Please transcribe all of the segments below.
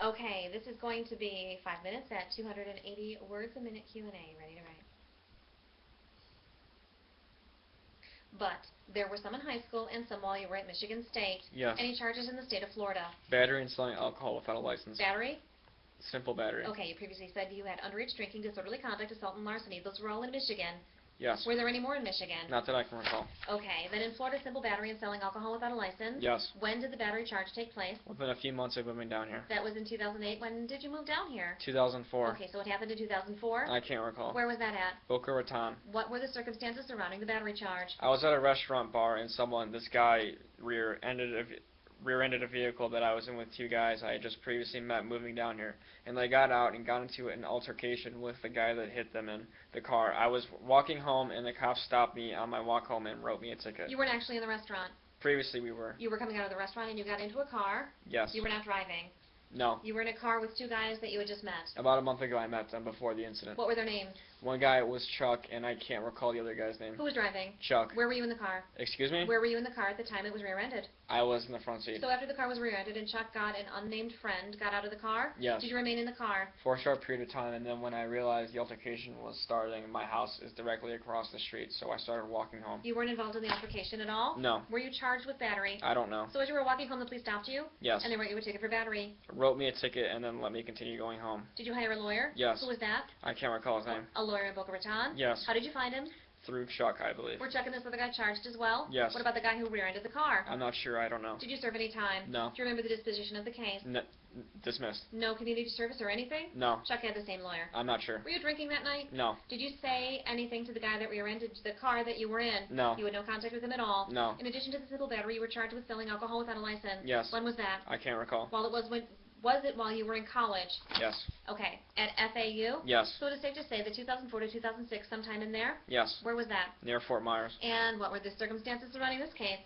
Okay, this is going to be 5 minutes at 280 words a minute Q&A. Ready to write? But there were some in high school and some while you were at Michigan State. Yes. Any charges in the state of Florida? Battery and selling alcohol without a license. Battery? Simple battery. Okay, you previously said you had underage drinking, disorderly conduct, assault, and larceny. Those were all in Michigan. Yes. Were there any more in Michigan? Not that I can recall. Okay, then in Florida, simple battery and selling alcohol without a license. Yes. When did the battery charge take place? Within a few months of moving down here. That was in 2008. When did you move down here? 2004. Okay, so what happened in 2004? I can't recall. Where was that at? Boca Raton. What were the circumstances surrounding the battery charge? I was at a restaurant bar and this guy rear-ended a vehicle that I was in with two guys I had just previously met moving down here. And they got out and got into an altercation with the guy that hit them in the car. I was walking home and the cops stopped me on my walk home and wrote me a ticket. You weren't actually in the restaurant. Previously we were. You were coming out of the restaurant and you got into a car. Yes. You were not driving. No. You were in a car with two guys that you had just met. About a month ago I met them before the incident. What were their names? One guy was Chuck and I can't recall the other guy's name. Who was driving? Chuck. Where were you in the car? Excuse me? Where were you in the car at the time it was rear-ended? I was in the front seat. So after the car was rear-ended and Chuck got an unnamed friend, got out of the car? Yes. Did you remain in the car? For a short period of time, and then when I realized the altercation was starting, my house is directly across the street, so I started walking home. You weren't involved in the altercation at all? No. Were you charged with battery? I don't know. So as you were walking home, the police stopped you? Yes. And they wrote you a ticket for battery? Wrote me a ticket and then let me continue going home. Did you hire a lawyer? Yes. Who was that? I can't recall his name. A lawyer in Boca Raton? Yes. How did you find him? Through Chuck, I believe. Were Chuck and this other guy charged as well? Yes. What about the guy who rear-ended the car? I'm not sure. I don't know. Did you serve any time? No. Do you remember the disposition of the case? Dismissed. No community service or anything? No. Chuck had the same lawyer. I'm not sure. Were you drinking that night? No. Did you say anything to the guy that rear-ended the car that you were in? No. You had no contact with him at all? No. In addition to the simple battery, you were charged with selling alcohol without a license? Yes. When was that? I can't recall. Was it while you were in college? Yes. Okay. At FAU? Yes. So it is safe to say that 2004 to 2006, sometime in there? Yes. Where was that? Near Fort Myers. And what were the circumstances surrounding this case?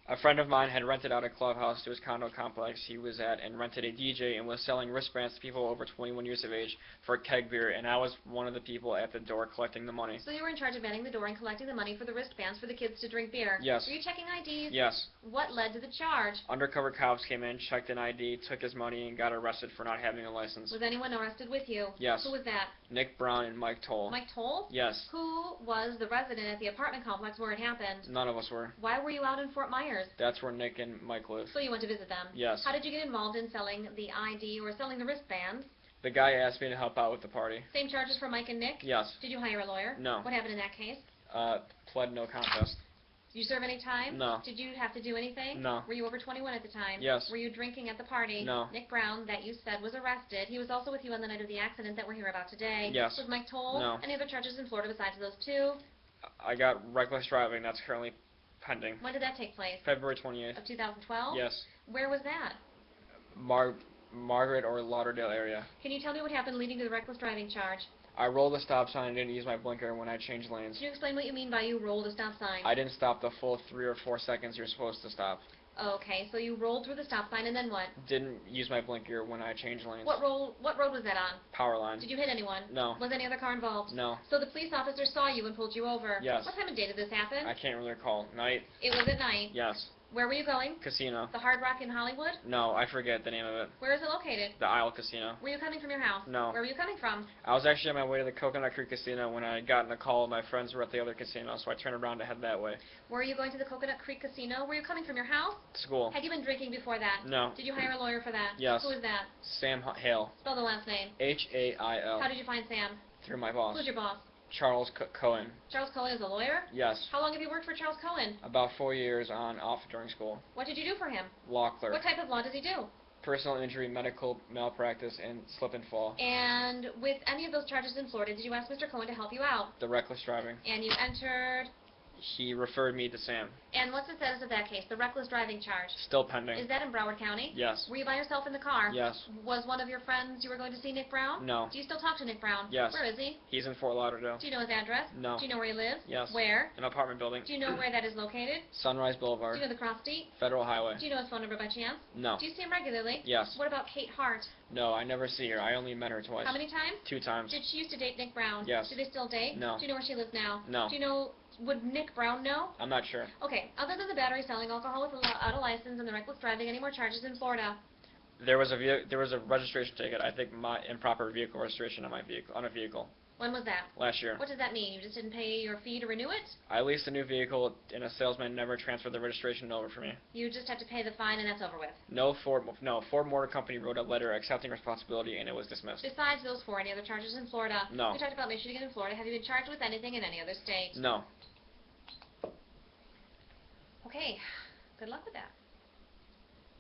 A friend of mine had rented out a clubhouse to his condo complex he was at and rented a DJ and was selling wristbands to people over 21 years of age for keg beer, and I was one of the people at the door collecting the money. So you were in charge of manning the door and collecting the money for the wristbands for the kids to drink beer? Yes. Were you checking IDs? Yes. What led to the charge? Undercover cops came in, checked an ID, took his money, and got arrested for not having a license. Was anyone arrested with you? Yes. Who was that? Nick Brown and Mike Toll. Mike Toll? Yes. Who was the resident at the apartment complex where it happened? None of us were. Why were you out in Fort Myers? That's where Nick and Mike live. So you went to visit them? Yes. How did you get involved in selling the ID or selling the wristbands? The guy asked me to help out with the party. Same charges for Mike and Nick? Yes. Did you hire a lawyer? No. What happened in that case? Pled no contest. Did you serve any time? No. Did you have to do anything? No. Were you over 21 at the time? Yes. Were you drinking at the party? No. Nick Brown, that you said was arrested. He was also with you on the night of the accident that we're here about today. Yes. Was Mike Toll? No. Any other charges in Florida besides those two? I got reckless driving. That's currently pending. When did that take place? February 28th. Of 2012? Yes. Where was that? Margaret or Lauderdale area. Can you tell me what happened leading to the reckless driving charge? I rolled the stop sign and didn't use my blinker when I changed lanes. Can you explain what you mean by you rolled a stop sign? I didn't stop the full 3 or 4 seconds you're supposed to stop. Okay, so you rolled through the stop sign and then what? Didn't use my blinker when I changed lanes. What road was that on? Power line. Did you hit anyone? No. Was any other car involved? No. So the police officer saw you and pulled you over? Yes. What time of day did this happen? I can't really recall. Night? It was at night. Yes. Where were you going? Casino. The Hard Rock in Hollywood? No, I forget the name of it. Where is it located? The Isle Casino. Were you coming from your house? No. Where were you coming from? I was actually on my way to the Coconut Creek Casino when I got in a call. My friends were at the other casino, so I turned around to head that way. Were you going to the Coconut Creek Casino? Were you coming from your house? School. Had you been drinking before that? No. Did you hire a lawyer for that? Yes. Who is that? Sam Hale. Spell the last name. H-A-I-L. How did you find Sam? Through my boss. Who's your boss? Charles Cohen. Charles Cohen is a lawyer? Yes. How long have you worked for Charles Cohen? About 4 years on off during school. What did you do for him? Law clerk. What type of law does he do? Personal injury, medical malpractice, and slip and fall. And with any of those charges in Florida, did you ask Mr. Cohen to help you out? The reckless driving. And you entered... He referred me to Sam. And what's the status of that case, the reckless driving charge? Still pending. Is that in Broward County? Yes. Were you by yourself in the car? Yes. Was one of your friends you were going to see Nick Brown? No. Do you still talk to Nick Brown? Yes. Where is he? He's in Fort Lauderdale. Do you know his address? No. Do you know where he lives? Yes. Where? An apartment building. Do you know where that is located? Sunrise Do Boulevard. you know the cross street? Federal Highway. Do you know his phone number by chance? No. Do you see him regularly? Yes. What about Kate Hart? No, I never see her. I only met her twice. How many times? 2 times. Did she used to date Nick Brown? Yes. Do they still date? No. Do you know where she lives now? No. Do you know, would Nick Brown know? I'm not sure. Okay, other than the battery, selling alcohol without a license, and the reckless driving, any more charges in Florida? There was a registration ticket. I think my improper vehicle registration on a vehicle When was that? last year. What does that mean? You just didn't pay your fee to renew it? I leased a new vehicle and a salesman never transferred the registration over for me. You just have to pay the fine and that's over with. No, Ford Motor Company wrote a letter accepting responsibility and it was dismissed. Besides those four, any other charges in Florida? No. We talked about Michigan and Florida. Have you been charged with anything in any other state? No. Okay. Good luck with that.